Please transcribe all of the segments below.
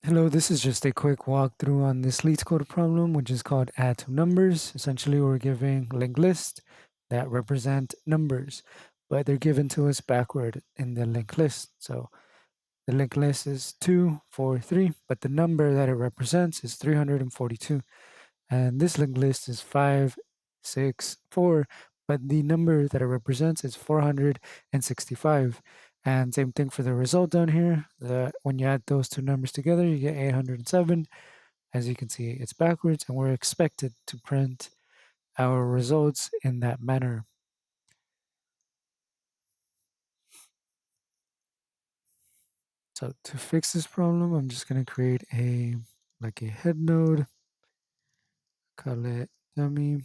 Hello, this is just a quick walkthrough on this Leetcode problem, which is called add to numbers. Essentially, we're giving linked lists that represent numbers, but they're given to us backward in the linked list. So the linked list is 2, 4, 3, but the number that it represents is 342. And this linked list is 5, 6, 4, but the number that it represents is 465. And same thing for the result down here. When you add those two numbers together, you get 807. As you can see, it's backwards, and we're expected to print our results in that manner. So to fix this problem, I'm just going to create a head node, call it dummy.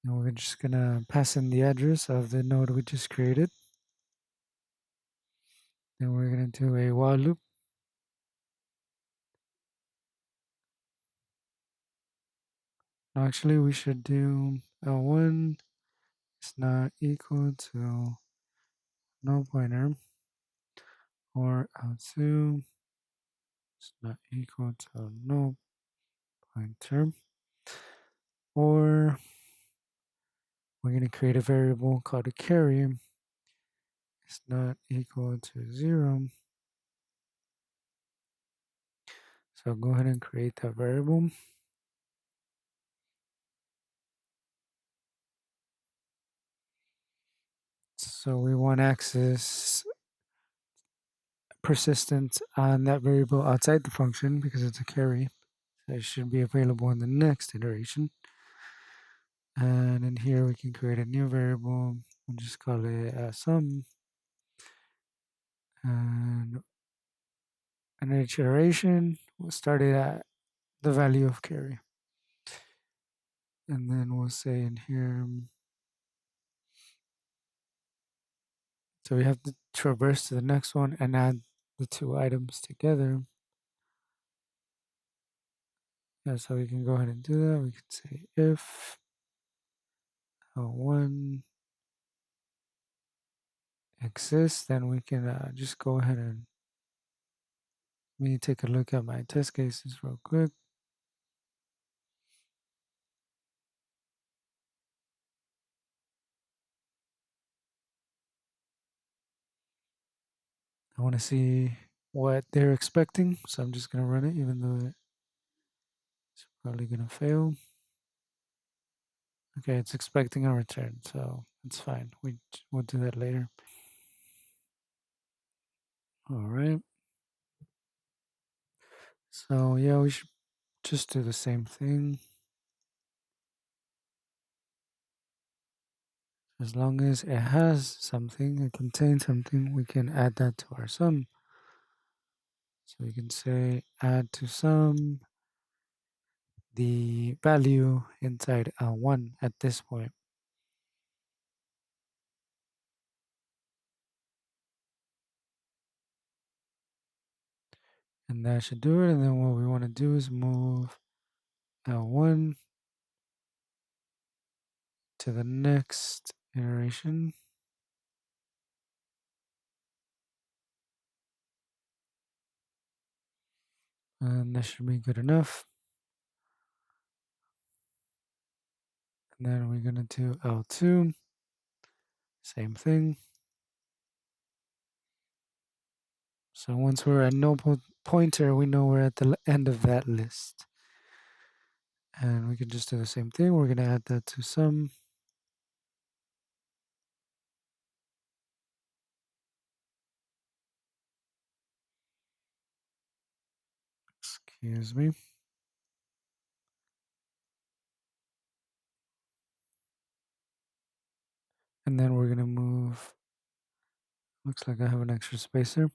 And we're just going to pass in the address of the node we just created. Then we're going to do a while loop. Actually, we should do L1 is not equal to no pointer, or L2 is not equal to no pointer, or we're going to create a variable called a carry is not equal to 0. So go ahead and create that variable. So we want access persistence on that variable outside the function because it's a carry. So it should be available in the next iteration. And in here we can create a new variable. We'll just call it sum. And in each iteration, we'll start it at the value of carry. And then we'll say in here, so we have to traverse to the next one and add the two items together. Yeah, so we can go ahead and do that. We can say if L1 exists, then we can just go ahead and let me take a look at my test cases real quick. I want to see what they're expecting, so I'm just going to run it, even though it's probably going to fail. Okay, it's expecting a return, so it's fine. We'll do that later. All right. So yeah, we should just do the same thing. As long as it has something, it contains something, we can add that to our sum. So we can say add to sum the value inside L1 at this point. And that should do it. And then what we want to do is move L1 to the next iteration. And that should be good enough. And then we're going to do L2. Same thing. So once we're at no pointer, we know we're at the end of that list. And we can just do the same thing. We're going to add that to sum. Excuse me. And then we're going to move, looks like I have an extra spacer.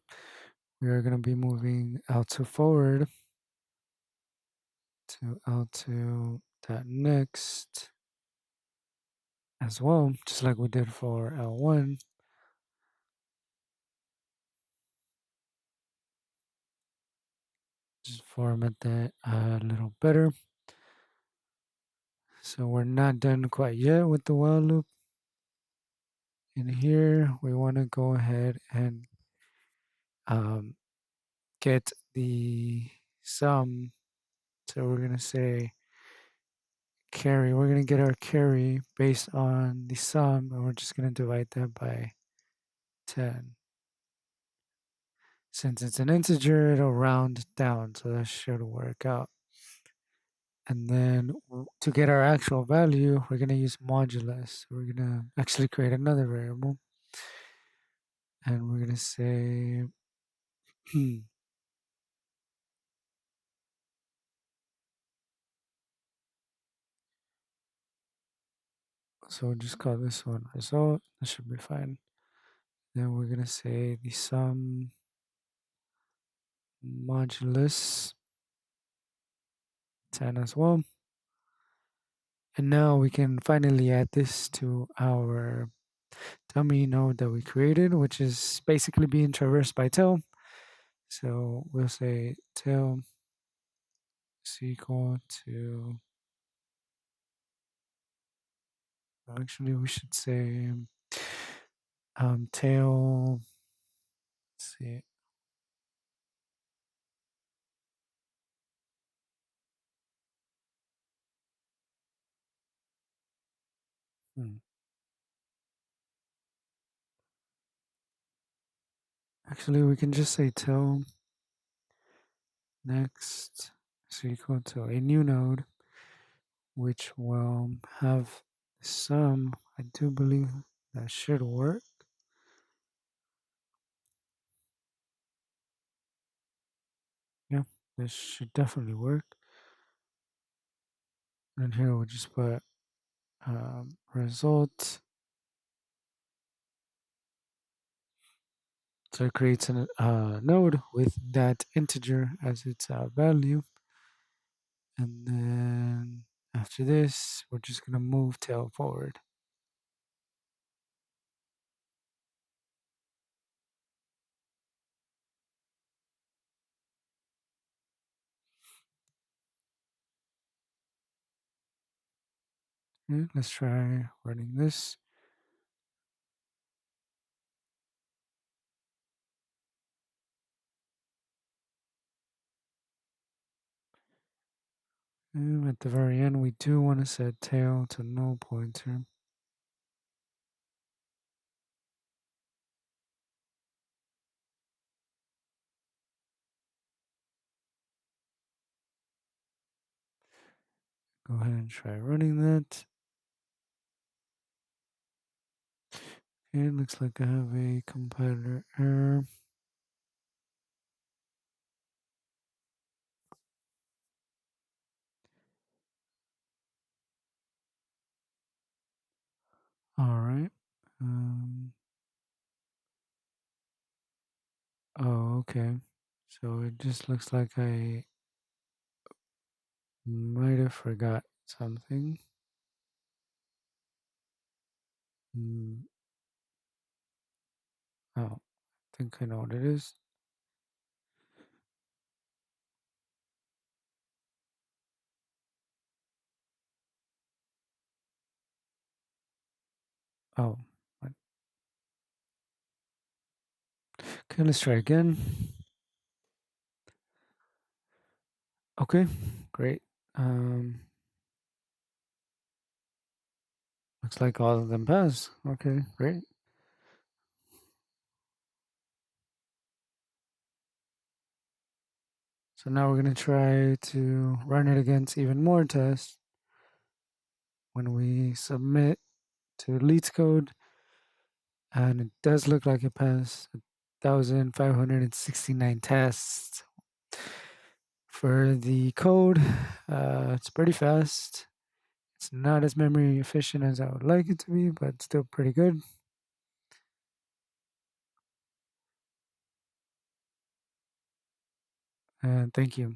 We are going to be moving L2 forward to L2 that next as well, just like we did for L1. Just format that a little better. So we're not done quite yet with the while loop. In here, we want to go ahead and um, get the sum. So we're going to say carry. We're going to get our carry based on the sum, and we're just going to divide that by 10. Since it's an integer, it'll round down, so that should work out. And then to get our actual value, we're going to use modulus. We're going to actually create another variable, and we're going to say so we'll just call this one result. That should be fine. Then we're going to say the sum modulus 10 as well. And now we can finally add this to our dummy node that we created, which is basically being traversed by tail. So we'll say tail is equal to, actually we should say tail, let's see, hmm. Actually we can just say tail next is equal to a new node, which will have some, I do believe that should work. Yeah, this should definitely work. And here we'll just put result. So it creates a node with that integer as its value. And then after this, we're just going to move tail forward. Okay, let's try running this. And at the very end, we do want to set tail to null pointer. Go ahead and try running that. Okay, it looks like I have a compiler error. All right. Oh, okay. So it just looks like I might have forgot something. Mm, oh, I think I know what it is. Oh, okay, let's try again. Okay, great. Looks like all of them pass. Okay, great. So now we're going to try to run it against even more tests. When we submit to Leetcode, and it does look like it passed 1,569 tests. For the code, it's pretty fast. It's not as memory efficient as I would like it to be, but still pretty good. And thank you.